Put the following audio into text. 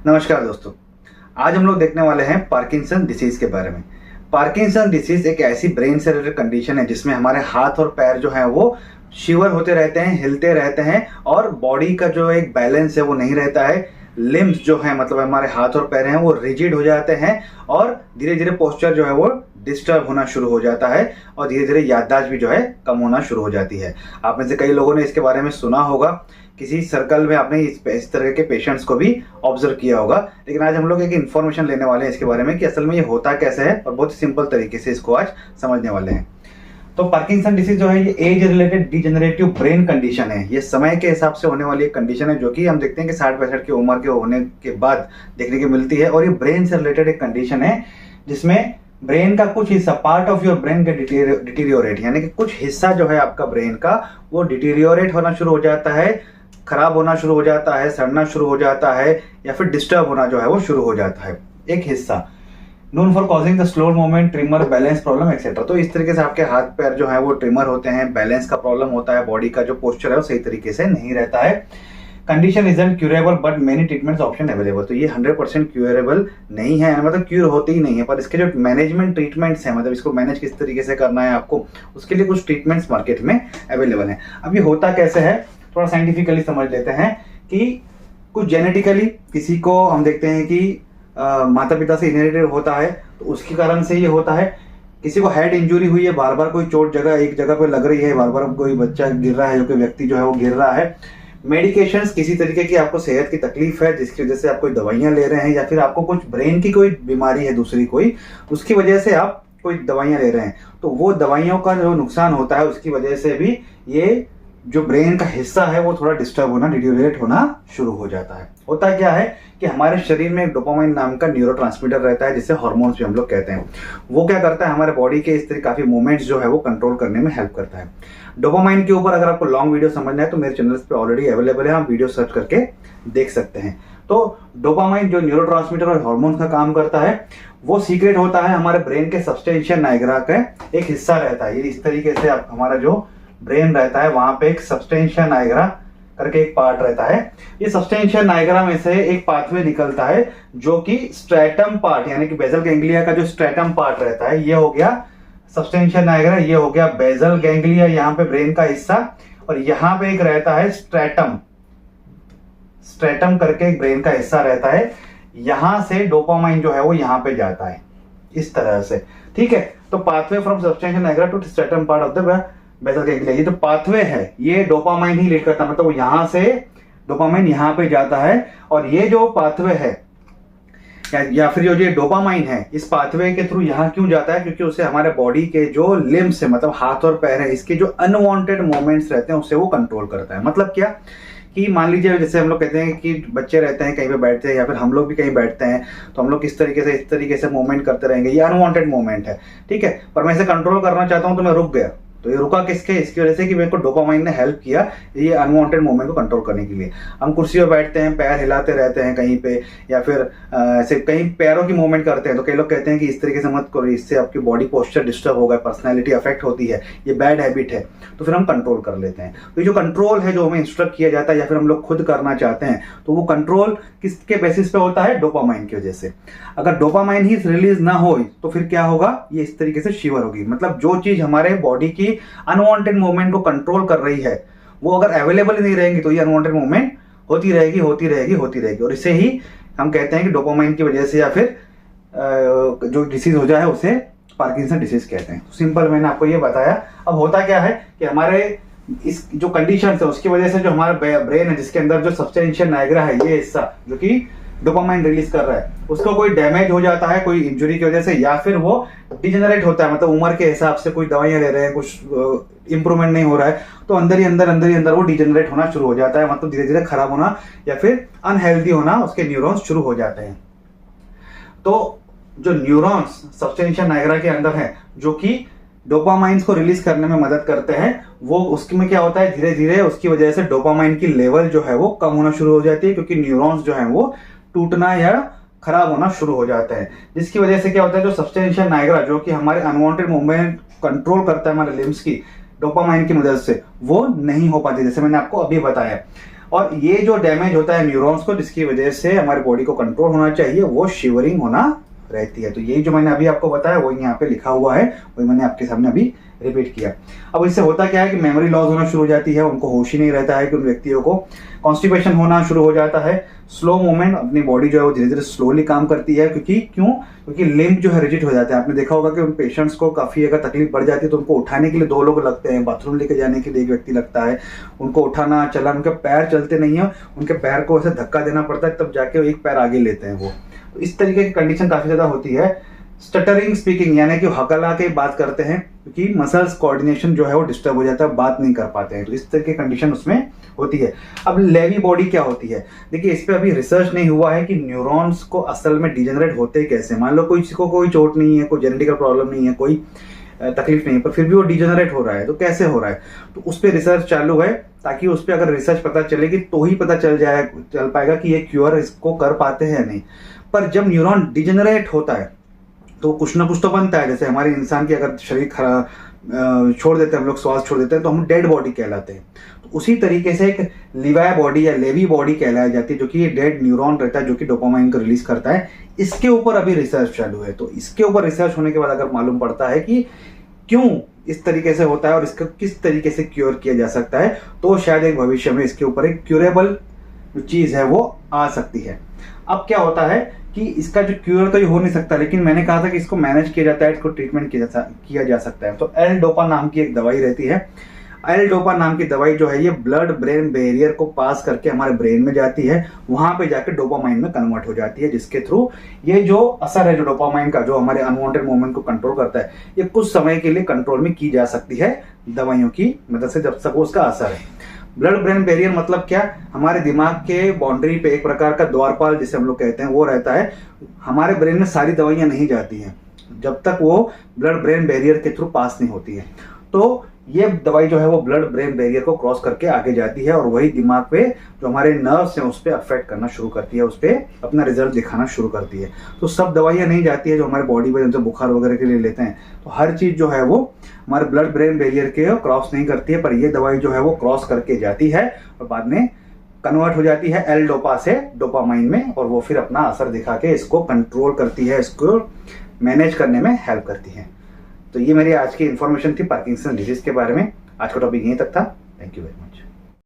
नमस्कार दोस्तों। आज हम लोग देखने वाले हैं पार्किंसन डिसीज के बारे में। पार्किंसन डिसीज एक ऐसी ब्रेन से रिलेटेड कंडीशन है जिसमें हमारे हाथ और पैर जो हैं वो शिवर होते रहते हैं, हिलते रहते हैं और बॉडी का जो एक बैलेंस है वो नहीं रहता है। लिम्स जो है मतलब हमारे हाथ और पैर हैं वो रिजिड हो जाते हैं और धीरे धीरे पोस्चर जो है वो डिस्टर्ब होना शुरू हो जाता है और धीरे धीरे याददाश्त भी जो है कम होना शुरू हो जाती है। आप में से कई लोगों ने इसके बारे में सुना होगा, किसी सर्कल में आपने इस तरह के पेशेंट्स को भी ऑब्जर्व किया होगा। लेकिन आज हम लोग एक इन्फॉर्मेशन लेने वाले हैं इसके बारे में कि असल में ये होता कैसे है और बहुत ही सिंपल तरीके से इसको आज समझने वाले हैं। तो पार्किंसन डिसीज जो है ये age related degenerative brain condition है। ये समय के हिसाब से होने वाली एक कंडीशन है जो कि हम देखते हैं कि 60-65 की उम्र के होने के बाद देखने की मिलती है। और ये ब्रेन से रिलेटेड एक कंडीशन है जिसमें ब्रेन का कुछ हिस्सा, पार्ट ऑफ योर ब्रेन के डिटीरियोरेट, यानी कि कुछ हिस्सा जो है आपका ब्रेन का वो डिटीरियोरेट होना शुरू हो जाता है, खराब होना शुरू हो जाता है, सड़ना शुरू हो जाता है या फिर डिस्टर्ब होना जो है वो शुरू हो जाता है। एक हिस्सा known for causing the slow movement, trimmer, balance problem etcetera. तो इस तरीके से आपके हाथ पैर जो है वो ट्रिमर होते हैं, बैलेंस का प्रॉब्लम होता है, बॉडी का जो पोस्चर है वो सही तरीके से नहीं रहता है। Condition isn't curable but many treatments option available. तो ये 100% क्यूरेबल नहीं है, मतलब क्यूर होती ही नहीं है, पर इसके जो मैनेजमेंट ट्रीटमेंट्स हैं, मतलब इसको मैनेज किस तरीके से करना है आपको, उसके लिए कुछ ट्रीटमेंट्स मार्केट में अवेलेबल हैं। अब ये होता कैसे है थोड़ा साइंटिफिकली समझ लेते हैं कि कुछ जेनेटिकली किसी को हम देखते हैं कि माता पिता से इनहेरिटेड होता है तो उसके कारण से ये होता है। किसी को हेड इंजरी हुई है, बार बार कोई चोट एक जगह पे लग रही है, बार बार कोई बच्चा गिर रहा है, जो कोई व्यक्ति जो है वो गिर रहा है। मेडिकेशंस, किसी तरीके की आपको सेहत की तकलीफ है जिसकी वजह से आप कोई दवाइयां ले रहे हैं या फिर आपको कुछ ब्रेन की कोई बीमारी है दूसरी कोई, उसकी वजह से आप कोई दवाइयां ले रहे हैं, तो वो दवाइयों का जो नुकसान होता है उसकी वजह से भी ये जो ब्रेन का हिस्सा है वो थोड़ा डिस्टर्ब होना, डिटीरियोरेट होना शुरू हो जाता है। होता क्या है कि हमारे शरीर में एक डोपामाइन नाम का न्यूरोट्रांसमीटर रहता है जिसे हार्मोन्स भी हम लोग कहते हैं। वो क्या करता है, हमारे बॉडी के इस तरह काफी मूवमेंट्स जो है वो कंट्रोल करने में हेल्प करता है। डोपामाइन के ऊपर अगर आपको लॉन्ग वीडियो समझना है तो मेरे चैनल पे ऑलरेडी अवेलेबल है, आप वीडियो सर्च करके देख सकते हैं। तो डोपामाइन जो न्यूरोट्रांसमीटर और हार्मोन्स का काम करता है वो सीक्रेट होता है हमारे ब्रेन के सबस्टेंशिया नाइग्रा का एक हिस्सा रहता है। ये इस तरीके से आप हमारा जो ब्रेन रहता है वहां पे एक सबस्टेंशिया नाइग्रा करके एक पार्ट रहता है। ये सबस्टेंशिया नाइग्रा में से एक पाथवे निकलता है जो कि स्ट्रेटम पार्ट, यानी कि बेसल गैंग्लिया का जो स्ट्रेटम पार्ट रहता है, ये हो गया सबस्टेंशिया नाइग्रा, ये हो गया बेसल गैंग्लिया, यहाँ पे ब्रेन का हिस्सा, और यहाँ पे एक रहता है स्ट्रेटम, स्ट्रेटम करके एक ब्रेन का हिस्सा रहता है। यहां से डोपामाइन जो है वो यहाँ पे जाता है इस तरह से, ठीक है। तो pathway from substantia nigra to striatum part of the basal ganglia, ये जो पाथवे है ये डोपामाइन ही लीड करता है, मतलब यहां से डोपामाइन यहाँ पे जाता है। और ये जो पाथवे है या फिर जो ये डोपामाइन है इस पाथवे के थ्रू यहाँ क्यों जाता है, क्योंकि उसे हमारे बॉडी के जो लिम्स है, मतलब हाथ और पैर है, इसके जो अनवांटेड मूवमेंट्स रहते हैं उसे वो कंट्रोल करता है। मतलब क्या कि मान लीजिए जैसे हम लोग कहते हैं कि बच्चे रहते हैं कहीं पे बैठते हैं या फिर हम लोग भी कहीं बैठते हैं तो हम लोग इस तरीके से मूवमेंट करते रहेंगे, ये अनवांटेड मूवमेंट है, ठीक है। पर मैं इसे कंट्रोल करना चाहता हूं तो मैं रुक गया, तो ये रुका किसके, इसकी वजह से कि मेरे को डोपामाइन ने हेल्प किया ये अनवांटेड मूवमेंट को कंट्रोल करने के लिए। हम कुर्सी पर बैठते हैं, पैर हिलाते रहते हैं कहीं पे, या फिर ऐसे कहीं पैरों की मूवमेंट करते हैं तो कई लोग कहते हैं कि इस तरीके से मत करो, इससे आपकी बॉडी पोस्चर डिस्टर्ब होगा, पर्सनैलिटी अफेक्ट होती है, ये बैड हैबिट है, तो फिर हम कंट्रोल कर लेते हैं। तो ये जो कंट्रोल है जो हमें इंस्ट्रक्ट किया जाता है या फिर हम लोग खुद करना चाहते हैं तो वो कंट्रोल किसके बेसिस पे होता है, डोपामाइन की वजह से। अगर डोपामाइन ही रिलीज ना हो तो फिर क्या होगा, ये इस तरीके से शिवर होगी, मतलब जो चीज हमारे बॉडी की अनवांटेड मूवमेंट को कंट्रोल कर रही है वो अगर अवेलेबल ही नहीं रहेंगी तो ये अनवांटेड मूवमेंट होती रहेगी। और इसे ही हम कहते हैं कि डोपामाइन की वजह से या फिर जो डिसीज हो जाए उसे पार्किंसन डिसीज कहते हैं। सिंपल मैंने आपको ये बताया। अब होता क्या है कि हमारे इस जो कंडीशन है उसकी वजह से जो हमारा ब्रेन है जिसके अंदर जो सबस्टेंशिया नाइग्रा है ये हिस्सा जो कि डोपामाइन रिलीज कर रहा है उसको कोई डैमेज हो जाता है कोई इंजरी की वजह से, या फिर वो डिजेनरेट होता है, मतलब उम्र के हिसाब से कोई दवाइयां ले रहे हैं, कुछ इंप्रूवमेंट नहीं हो रहा है तो अंदर ही अंदर वो डिजेनरेट होना शुरू हो जाता है, मतलब धीरे धीरे खराब होना या फिर अनहेल्दी होना उसके न्यूरॉन्स शुरू हो जाते हैं। तो जो न्यूरॉन्स सबस्टेंशिया नाइग्रा के अंदर है जो कि डोपामाइन को रिलीज करने में मदद करते हैं, वो उसमें क्या होता है धीरे धीरे उसकी वजह से डोपामाइन की लेवल जो है वो कम होना शुरू हो जाती है, क्योंकि न्यूरॉन्स जो है वो टूटना या खराब होना शुरू हो जाता है, जिसकी वजह से क्या होता है जो सबस्टेंशिया नाइग्रा जो कि हमारे अनवांटेड मूवमेंट कंट्रोल करता है हमारे लिम्स की, डोपामाइन की मदद से वो नहीं हो पाती, जैसे मैंने आपको अभी बताया। और ये जो डैमेज होता है न्यूरॉन्स को, जिसकी वजह से हमारी बॉडी को कंट्रोल होना चाहिए, वो शिवरिंग होना रहती है। तो यही जो मैंने अभी आपको बताया वही यहाँ पे लिखा हुआ है, वही मैंने आपके सामने अभी रिपीट किया। अब इससे होता क्या है कि मेमोरी लॉस होना शुरू हो जाती है, उनको होश ही नहीं रहता है कि उन व्यक्तियों को कॉन्स्टिपेशन होना शुरू हो जाता है, स्लो मूवमेंट, अपनी बॉडी जो है वो धीरे धीरे स्लोली काम करती है, क्योंकि लिम्ब जो है रिजिड हो जाते हैं। आपने देखा होगा कि उन पेशेंट्स को काफी अगर तकलीफ बढ़ जाती है तो उनको उठाने के लिए 2 लोग लगते हैं, बाथरूम लेके जाने के लिए 1 व्यक्ति लगता है, उनको उठाना चलाना, उनके पैर चलते नहीं है, उनके पैर को ऐसे धक्का देना पड़ता है, तब जाके 1 पैर आगे लेते हैं वो। तो इस तरीके की कंडीशन काफी ज्यादा होती है। स्टटरिंग स्पीकिंग यानी कि हकला के बात करते हैं, क्योंकि मसल्स कोऑर्डिनेशन जो है वो डिस्टर्ब हो जाता है, बात नहीं कर पाते हैं, तो इस तरह की कंडीशन उसमें होती है। अब लेवी बॉडी क्या होती है? देखिए, इस पे अभी रिसर्च नहीं हुआ है कि न्यूरॉन्स को असल में डिजेनरेट होते कैसे। मान लो किसी को कोई चोट नहीं है, कोई जेनेटिकल प्रॉब्लम नहीं है, कोई तकलीफ नहीं है, पर फिर भी वो डिजेनरेट हो रहा है, तो कैसे हो रहा है? तो उस पर रिसर्च चालू है, ताकि उस पर अगर रिसर्च पता चलेगी तो ही पता चल पाएगा कि ये क्योर इसको कर पाते हैं या नहीं। पर जब न्यूरॉन डिजेनरेट होता है तो कुछ ना कुछ तो बनता है। जैसे हमारे इंसान की अगर शरीर खराब छोड़ देते हैं, हम लोग श्वास छोड़ देते हैं, तो हम डेड बॉडी कहलाते हैं। तो उसी तरीके से एक लिवाई बॉडी या लेवी बॉडी कहलाई जाती है, जो कि ये डेड न्यूरॉन रहता है, जो कि डोपामाइन को रिलीज करता है। इसके ऊपर अभी रिसर्च चालू है। तो इसके ऊपर रिसर्च होने के बाद अगर मालूम पड़ता है कि क्यों इस तरीके से होता है और इसका किस तरीके से क्योर किया जा सकता है, तो शायद एक भविष्य में इसके ऊपर एक क्यूरेबल जो चीज है वो आ सकती है। अब क्या होता है कि इसका जो क्यूर तो ये हो नहीं सकता, लेकिन मैंने कहा था कि इसको मैनेज किया जाता है, इसको ट्रीटमेंट किया जा सकता है। तो एल डोपा नाम की एक दवाई रहती है। एल डोपा नाम की दवाई जो है ये ब्लड ब्रेन बैरियर को पास करके हमारे ब्रेन में जाती है, वहां पे जाकर डोपामाइन में कन्वर्ट हो जाती है, जिसके थ्रू ये जो असर है जो डोपामाइन का, जो हमारे अनवांटेड मूवमेंट को कंट्रोल करता है, ये कुछ समय के लिए कंट्रोल में की जा सकती है दवाइयों की मदद से, जब तक उसका असर है। ब्लड ब्रेन बैरियर मतलब क्या? हमारे दिमाग के बाउंड्री पे एक प्रकार का द्वारपाल जिसे हम लोग कहते हैं वो रहता है। हमारे ब्रेन में सारी दवाइयां नहीं जाती हैं जब तक वो ब्लड ब्रेन बैरियर के थ्रू पास नहीं होती है। तो ये दवाई जो है वो ब्लड ब्रेन बैरियर को क्रॉस करके आगे जाती है और वही दिमाग पे जो हमारे नर्व्स हैं उस पर अफेक्ट करना शुरू करती है, उस पर अपना रिजल्ट दिखाना शुरू करती है। तो सब दवाइयां नहीं जाती है जो हमारे बॉडी में, जैसे बुखार वगैरह के लिए लेते हैं, तो हर चीज जो है वो हमारे ब्लड ब्रेन बैरियर के क्रॉस नहीं करती है, पर ये दवाई जो है वो क्रॉस करके जाती है और बाद में कन्वर्ट हो जाती है एल डोपा से डोपामाइन में, और वो फिर अपना असर दिखा के इसको कंट्रोल करती है, इसको मैनेज करने में हेल्प करती है। तो ये मेरी आज की इन्फॉर्मेशन थी पार्किंसन डिजीज के बारे में। आज का टॉपिक यहीं तक था। Thank you very much.